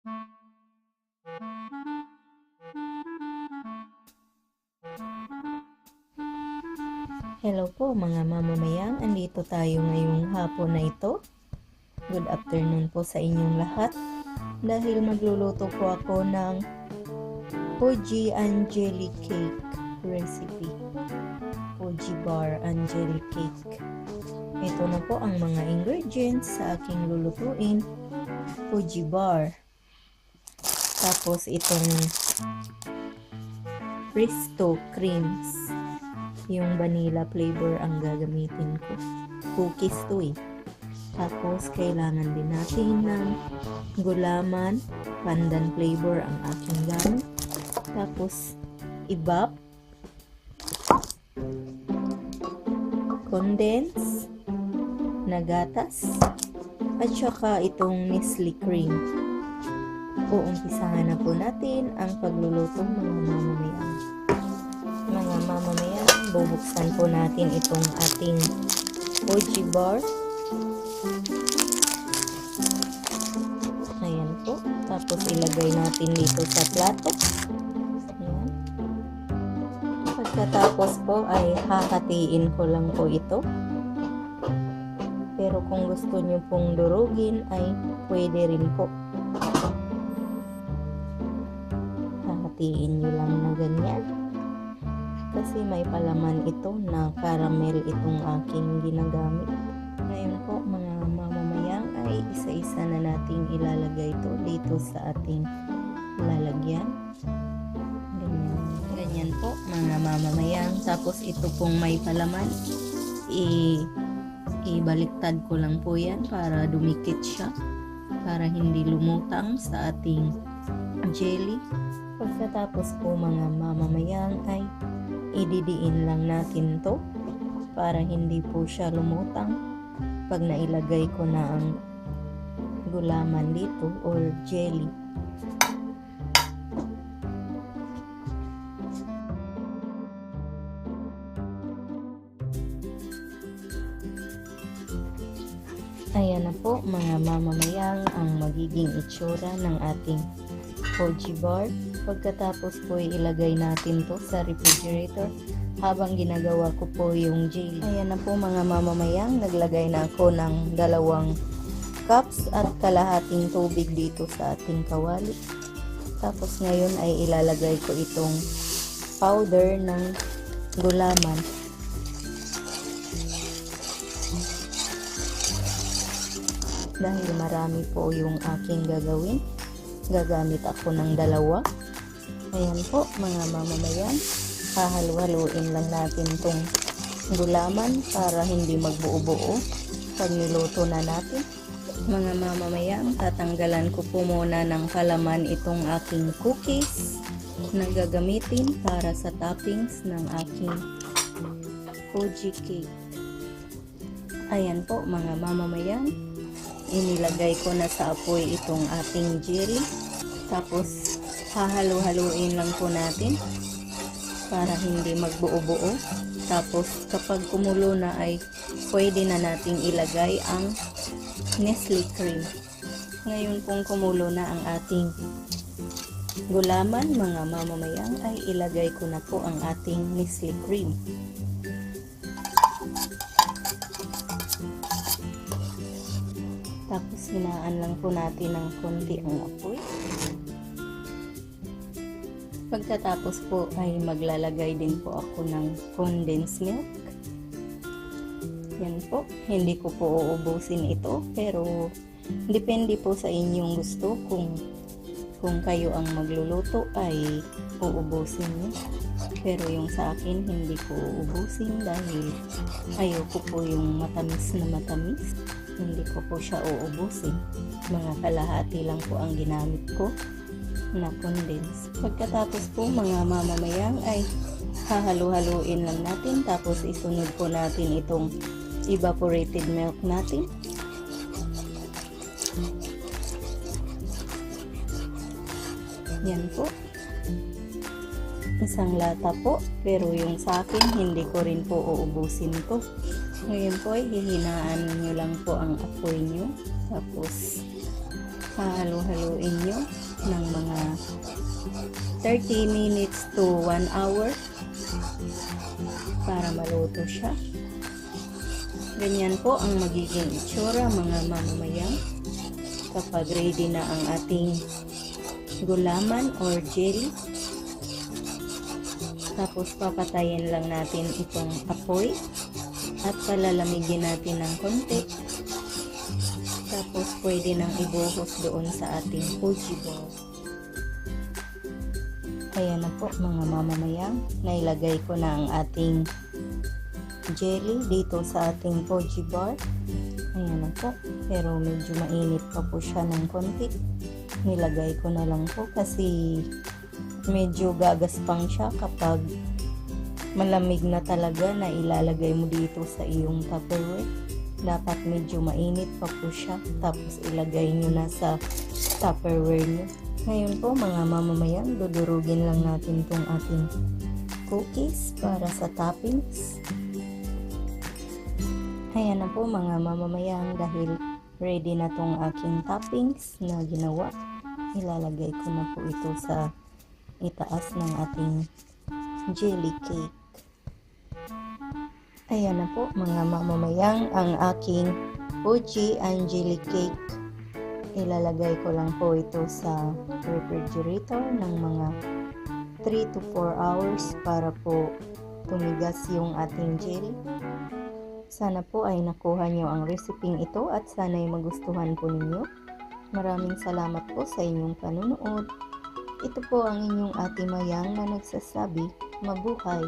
Hello po mga mamamayan, andito tayo ngayong hapon na ito. Good afternoon po sa inyong lahat. Dahil magluluto po ako ng Fuji Angelic Cake recipe. Fuji Bar Angelic Cake. Ito na po ang mga ingredients sa aking lulutuin. Fuji Bar. Tapos itong Presto Creams. Yung vanilla flavor ang gagamitin ko. Cookies to eh. Tapos, kailangan din natin ng gulaman. Pandan flavor ang aking gamit. Tapos, ibap. Condense. Nagatas. At saka itong Nestle cream. Uumpisahan na po natin ang pagluluto mga mamamayan. Mga mamamayan, bubuksan po natin itong ating Fuji Bar. Ayan po. Tapos ilagay natin dito sa plato. Ayan. Pagkatapos po ay hahatiin ko lang po ito. Pero kung gusto nyo pong durugin ay pwede rin po. Hahatiin nyo lang na ganyan. Kasi may palaman ito na caramel itong aking ginagamit. Ngayon po mga mamamayang ay isa-isa na nating ilalagay ito dito sa ating lalagyan. Ganyan. Ganyan po mga mamamayang. Tapos ito pong may palaman. Ibaliktad ko lang po yan para dumikit siya. Para hindi lumutang sa ating jelly. Pagkatapos po mga mamamayang ay ididiin lang natin to para hindi po siya lumutang pag nailagay ko na ang gulaman dito or jelly. Ayan na po mga mamamayang ang magiging itsura ng ating Fuji Bar. Pagkatapos po ilagay natin to sa refrigerator habang ginagawa ko po yung jelly. Ayan na po mga mamamayang, naglagay na ako ng 2 cups at kalahating tubig dito sa ating kawali. Tapos ngayon ay ilalagay ko itong powder ng gulaman. Dahil marami po yung aking gagawin, gagamit ako ng 2. Ayan po mga mamamayan, hahalu-haluin lang natin tong gulaman para hindi magbuo-buo pag niluto na natin. Mga mamamayan, tatanggalan ko po muna ng palaman itong aking cookies na gagamitin para sa toppings ng aking Fuji cake. Ayan po mga mamamayan, inilagay ko na sa apoy itong ating jelly. Tapos hahalu-haluin lang po natin para hindi magbuo-buo. Tapos kapag kumulo na ay pwede na nating ilagay ang Nestle cream. Ngayon kung kumulo na ang ating gulaman mga mamamayang ay ilagay ko na po ang ating Nestle cream. Tapos hinaan lang po natin ng konti ang apoy. Pagkatapos po ay maglalagay din po ako ng condensed milk. Yan po, hindi ko po uubusin ito pero depende po sa inyong gusto kung kayo ang magluluto ay uubusin niyo. Pero yung sa akin hindi ko uubusin dahil ayoko po yung matamis na matamis. Hindi ko po siya uubusin. Mga kalahati lang po ang ginamit ko na condense. Pagkatapos po mga mamamayang ay hahalu-haluin lang natin tapos isunod po natin itong evaporated milk natin. Yan po. Isang lata po pero yung sa akin hindi ko rin po uubusin to. Ngayon po ay hihinaan nyo lang po ang apoy nyo. Tapos Hahalo-haluin nyo ng mga 30 minutes to 1 hour para maluto siya. Ganyan po ang magiging itsura mga mamamayan kapag ready na ang ating gulaman or jelly. Tapos papatayin lang natin itong apoy at palalamigin natin ng konti. Tapos pwede nang ibuhos doon sa ating Fuji bowl. Ayan na po mga mamamayan, nailagay ko na ang ating jelly dito sa ating Fuji bar. Ayan na po, pero medyo mainit pa po siya ng konti. Nilagay ko na lang po kasi medyo gagaspang siya kapag malamig na talaga na ilalagay mo dito sa iyong Tupperware. Dapat medyo mainit pa po siya, tapos ilagay nyo na sa Tupperware nyo. Ngayon po mga mamamayan, dudurugin lang natin tong ating cookies para sa toppings. Ayan na po mga mamamayan, dahil ready na tong aking toppings na ginawa. Ilalagay ko na po ito sa itaas ng ating jelly cake. Ayan na po mga mamamayang ang aking Fuji jelly cake. Ilalagay ko lang po ito sa refrigerator ng mga 3 to 4 hours para po tumigas yung ating jelly. Sana po ay nakuha nyo ang reseping ito at sana ay magustuhan po ninyo. Maraming salamat po sa inyong panunood. Ito po ang inyong Ate Mayang na nagsasabi, mabuhay!